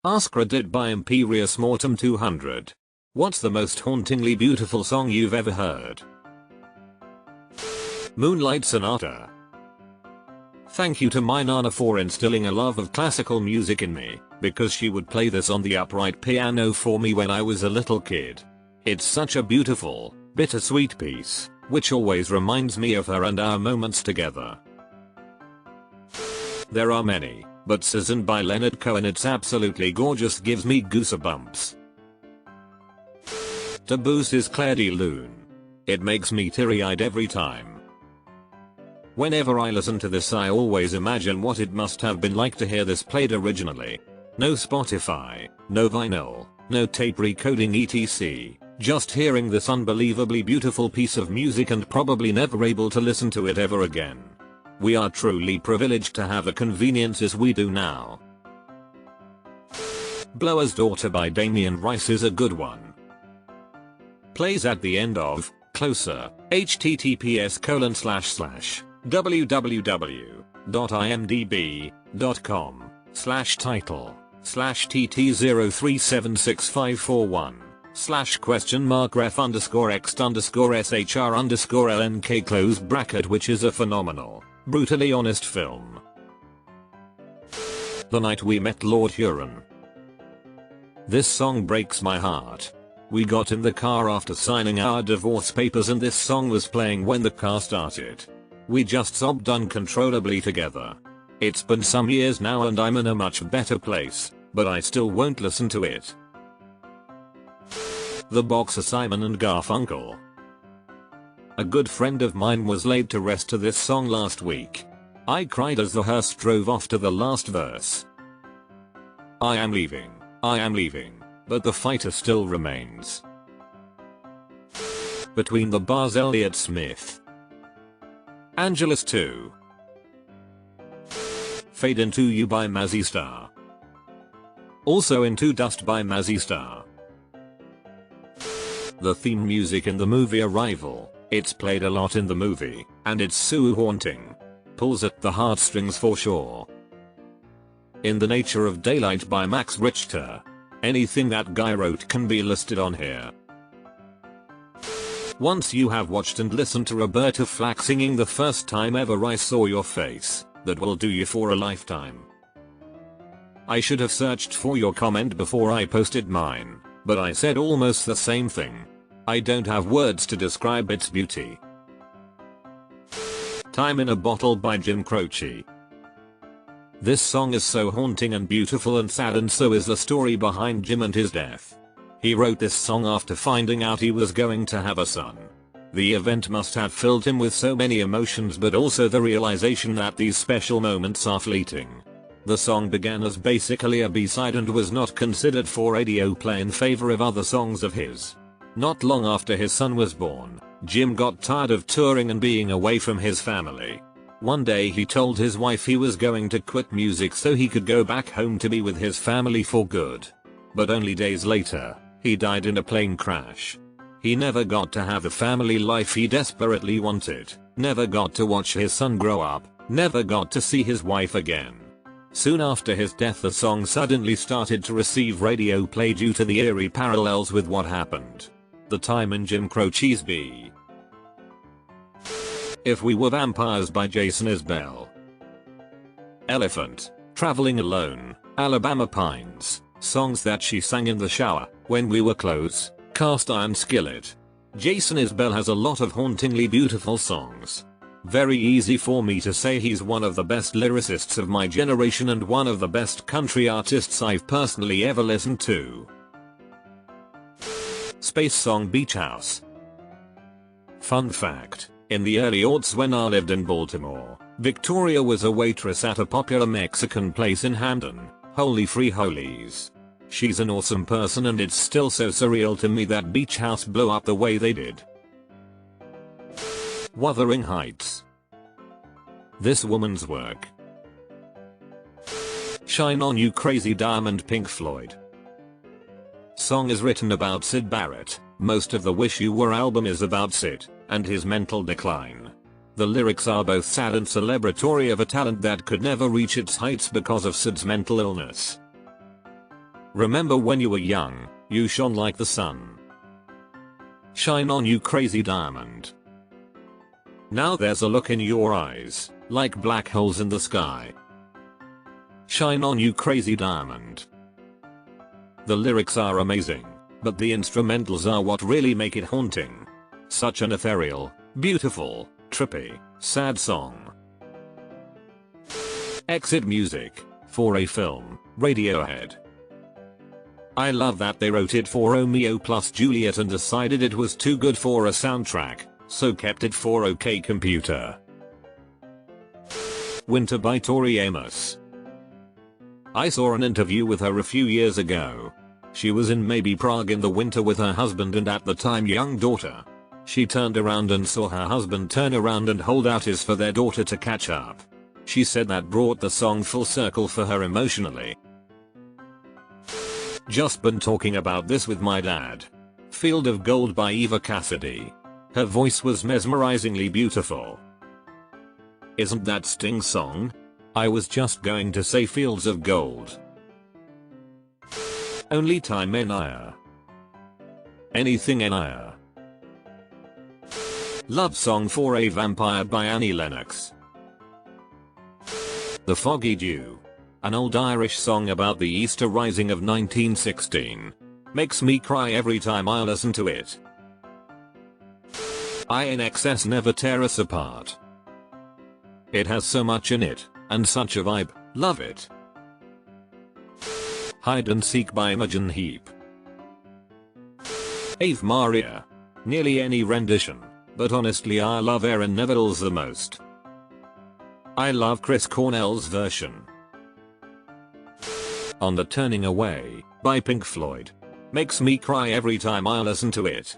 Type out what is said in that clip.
AskReddit by Imperious Mortem 200. What's the most hauntingly beautiful song you've ever heard? Moonlight Sonata. Thank you to my Nana for instilling a love of classical music in me, because she would play this on the upright piano for me when I was a little kid. It's such a beautiful, bittersweet piece, which always reminds me of her and our moments together. There are many, but Season by Leonard Cohen, it's absolutely gorgeous, gives me goosebumps. Taboo's Claire de Lune. It makes me teary-eyed every time. Whenever I listen to this I always imagine what it must have been like to hear this played originally. No Spotify, no vinyl, no tape recording etc. Just hearing this unbelievably beautiful piece of music and probably never able to listen to it ever again. We are truly privileged to have the conveniences we do now. Blower's Daughter by Damien Rice is a good one. Plays at the end of Closer, https://www.imdb.com/tt037654/ref_x_shr_lnk which is a phenomenal, brutally honest film. The Night We Met Lord Huron. This song breaks my heart. We got in the car after signing our divorce papers and this song was playing when the car started. We just sobbed uncontrollably together. It's been some years now and I'm in a much better place, but I still won't listen to it. The Boxer Simon and Garfunkel. A good friend of mine was laid to rest to this song last week. I cried as the hearse drove off to the last verse. I am leaving, but the fighter still remains. Between the Bars, Elliott Smith. Angelus 2. Fade Into You by Mazzy Star. Also Into Dust by Mazzy Star. The theme music in the movie Arrival. It's played a lot in the movie, and it's so haunting. Pulls at the heartstrings for sure. In the Nature of Daylight by Max Richter. Anything that guy wrote can be listed on here. Once you have watched and listened to Roberta Flack singing The First Time Ever I Saw Your Face, that will do you for a lifetime. I should have searched for your comment before I posted mine, but I said almost the same thing. I don't have words to describe its beauty. Time in a Bottle by Jim Croce. This song is so haunting and beautiful and sad, and so is the story behind Jim and his death. He wrote this song after finding out he was going to have a son. The event must have filled him with so many emotions, but also the realization that these special moments are fleeting. The song began as basically a B-side and was not considered for radio play in favor of other songs of his. Not long after his son was born, Jim got tired of touring and being away from his family. One day he told his wife he was going to quit music so he could go back home to be with his family for good. But only days later, he died in a plane crash. He never got to have the family life he desperately wanted, never got to watch his son grow up, never got to see his wife again. Soon after his death the song suddenly started to receive radio play due to the eerie parallels with what happened. The time in Jim Croce's B. If We Were Vampires by Jason Isbell. Elephant, Traveling Alone, Alabama Pines, songs that she sang in the shower, When We Were Close, Cast Iron Skillet. Jason Isbell has a lot of hauntingly beautiful songs. Very easy for me to say he's one of the best lyricists of my generation and one of the best country artists I've personally ever listened to. Space Song Beach House. Fun fact. In the early aughts when I lived in Baltimore, Victoria was a waitress at a popular Mexican place in Hamden, Holy Free Holies. She's an awesome person and it's still so surreal to me that Beach House blew up the way they did. Wuthering Heights. This woman's work. Shine On You Crazy Diamond, Pink Floyd. Song is written about Syd Barrett. Most of the Wish You Were album is about Syd and his mental decline. The lyrics are both sad and celebratory of a talent that could never reach its heights because of Syd's mental illness. Remember when you were young, you shone like the sun. Shine on, you crazy diamond. Now there's a look in your eyes, like black holes in the sky. Shine on, you crazy diamond. The lyrics are amazing, but the instrumentals are what really make it haunting. Such an ethereal, beautiful, trippy, sad song. Exit music for a film, Radiohead. I love that they wrote it for Romeo plus Juliet and decided it was too good for a soundtrack, so kept it for OK Computer. Winter by Tori Amos. I saw an interview with her a few years ago. She was in maybe Prague in the winter with her husband and at the time young daughter. She turned around and saw her husband turn around and hold out his for their daughter to catch up. She said that brought the song full circle for her emotionally. Just been talking about this with my dad. Field of Gold by Eva Cassidy. Her voice was mesmerizingly beautiful. Isn't that Sting's song? I was just going to say Fields of Gold. Only Time Enia. Anything Enia. Love Song for a Vampire by Annie Lennox. The Foggy Dew. An old Irish song about the Easter Rising of 1916. Makes me cry every time I listen to it. INXS Never Tear Us Apart. It has so much in it, and such a vibe, love it. Hide and Seek by Imogen Heap. Ave Maria. Nearly any rendition, but honestly I love Aaron Neville's the most. I love Chris Cornell's version. On the Turning Away by Pink Floyd. Makes me cry every time I listen to it.